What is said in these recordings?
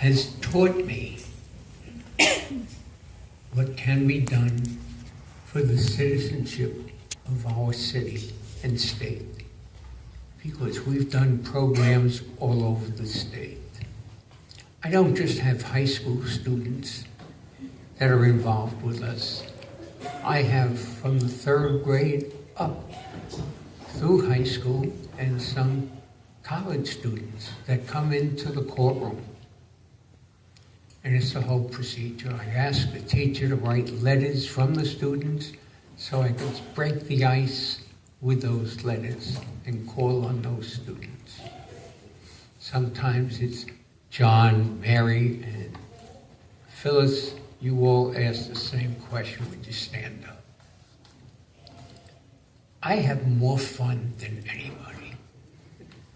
has taught me what can be done for the citizenship of our city and state, because we've done programs all over the state. I don't just have high school students that are involved with us. I have from the 3rd grade up through high school and some college students that come into the courtroom. And it's the whole procedure. I ask the teacher to write letters from the students so I can break the ice with those letters and call on those students. Sometimes it's John, Mary, and Phyllis. You all ask the same question when you stand up. I have more fun than anybody.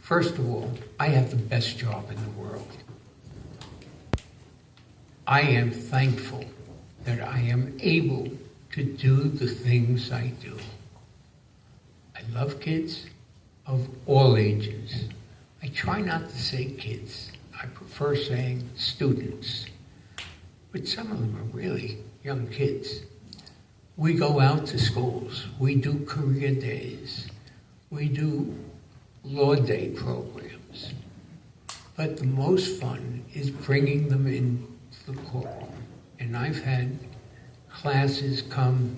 First of all, I have the best job in the world. I am thankful that I am able to do the things I do. I love kids of all ages. I try not to say kids. I prefer saying students. But some of them are really young kids. We go out to schools. We do career days. We do law day programs. But the most fun is bringing them into the courtroom. And I've had classes come,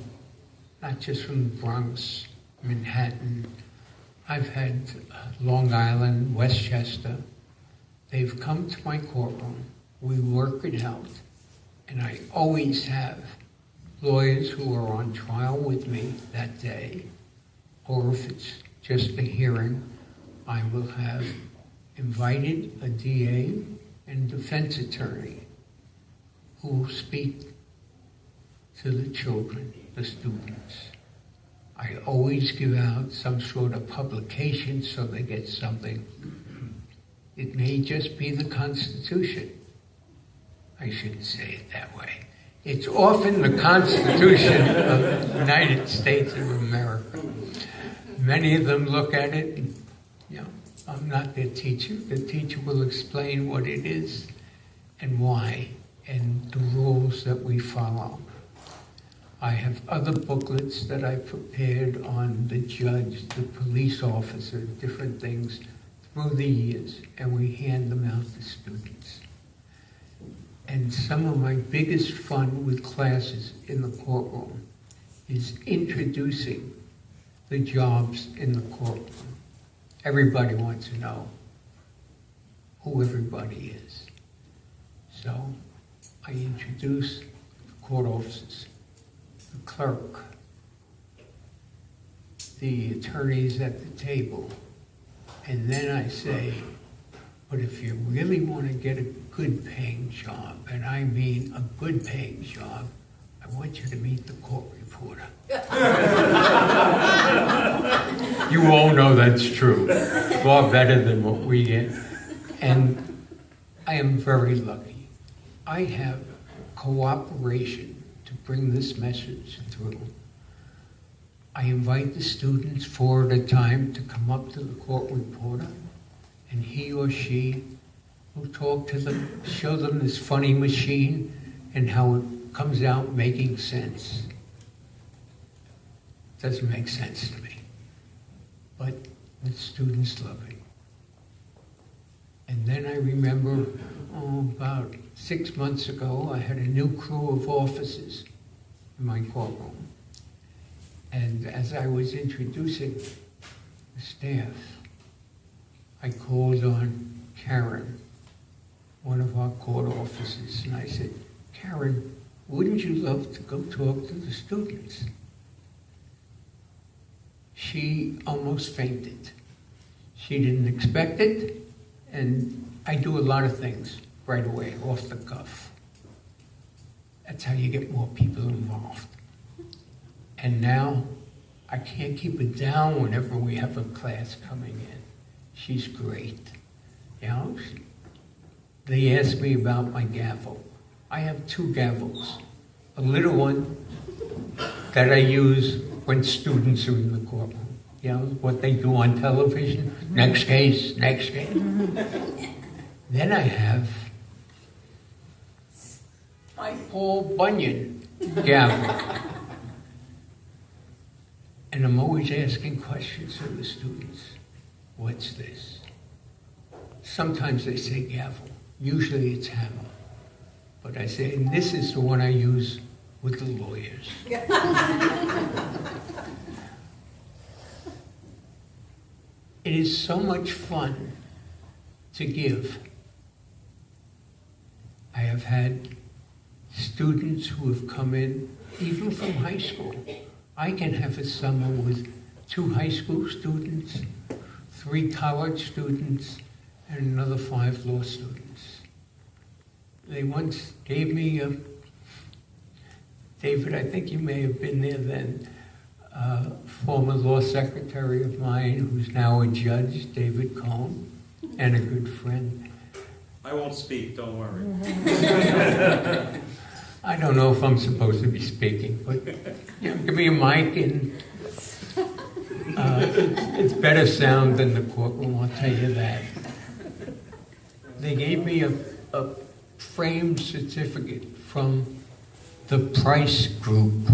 not just from the Bronx, Manhattan. I've had Long Island, Westchester. They've come to my courtroom. We work it out. And I always have lawyers who are on trial with me that day, or if it's just a hearing, I will have invited a DA and defense attorney who will speak to the children, the students. I always give out some sort of publication so they get something. It may just be the Constitution. I shouldn't say it that way. It's often the Constitution of the United States of America. Many of them look at it and, I'm not their teacher. The teacher will explain what it is and why and the rules that we follow. I have other booklets that I prepared on the judge, the police officer, different things through the years, and we hand them out to students. And some of my biggest fun with classes in the courtroom is introducing the jobs in the courtroom. Everybody wants to know who everybody is. So I introduce the court officers, the clerk, the attorneys at the table, and then I say, but if you really want to get a good paying job, and I mean a good paying job, I want you to meet the court reporter. You all know that's true. Far better than what we get. And I am very lucky. I have cooperation to bring this message through. I invite the students 4 at a time to come up to the court reporter, and he or she will talk to them, show them this funny machine and how it comes out making sense. Doesn't make sense to me, but the students love it. And then I remember, about 6 months ago, I had a new crew of officers in my courtroom. And as I was introducing the staff, I called on Karen, one of our court officers, and I said, Karen, wouldn't you love to go talk to the students? She almost fainted. She didn't expect it, and I do a lot of things right away, off the cuff. That's how you get more people involved. And now, I can't keep it down whenever we have a class coming in. She's great. They ask me about my gavel. I have 2 gavels. A little one that I use when students are in the courtroom. What they do on television. Next case, next case. Then I have by Paul Bunyan gavel. And I'm always asking questions of the students. What's this? Sometimes they say gavel. Usually it's hammer. But I say, and this is the one I use with the lawyers. It is so much fun to give. I have had students who have come in, even from high school. I can have a summer with 2 high school students, 3 college students, and another 5 law students. They once gave me a, David, I think you may have been there then, former law secretary of mine who's now a judge, David Cohn, and a good friend. I won't speak, don't worry. I don't know if I'm supposed to be speaking, but you know, give me a mic and it's better sound than the courtroom, I'll tell you that. They gave me a framed certificate from the Price Group.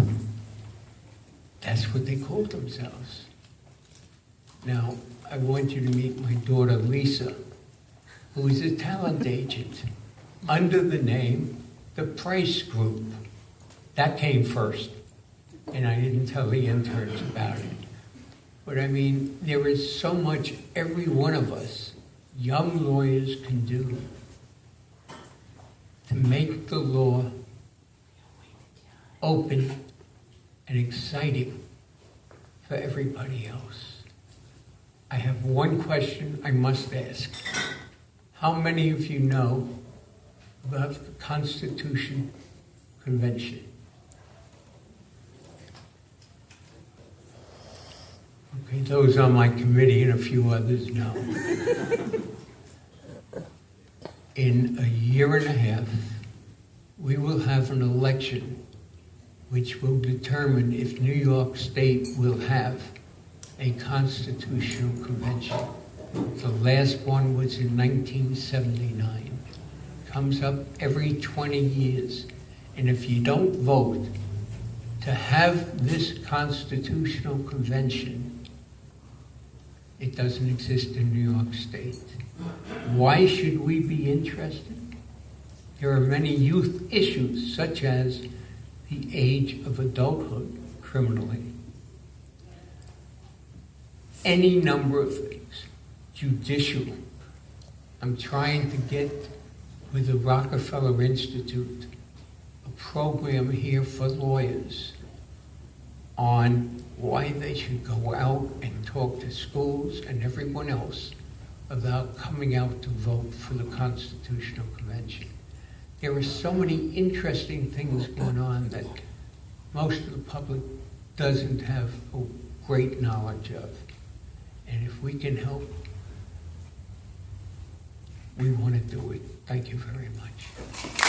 That's what they called themselves. Now, I want you to meet my daughter, Lisa, who is a talent agent under the name the Price Group. That came first, and I didn't tell the interns about it. But I mean, there is so much every one of us, young lawyers, can do to make the law open and exciting for everybody else. I have one question I must ask. How many of you know about the Constitution Convention? Okay, those on my committee and a few others know. In a year and a half, we will have an election which will determine if New York State will have a constitutional convention. The last one was in 1979. Comes up every 20 years. And if you don't vote to have this constitutional convention, it doesn't exist in New York State. Why should we be interested? There are many youth issues, such as the age of adulthood criminally. Any number of things. Judicial. I'm trying to get with the Rockefeller Institute a program here for lawyers on why they should go out and talk to schools and everyone else about coming out to vote for the Constitutional Convention. There are so many interesting things going on that most of the public doesn't have a great knowledge of. And if we can help, we want to do it. Thank you very much.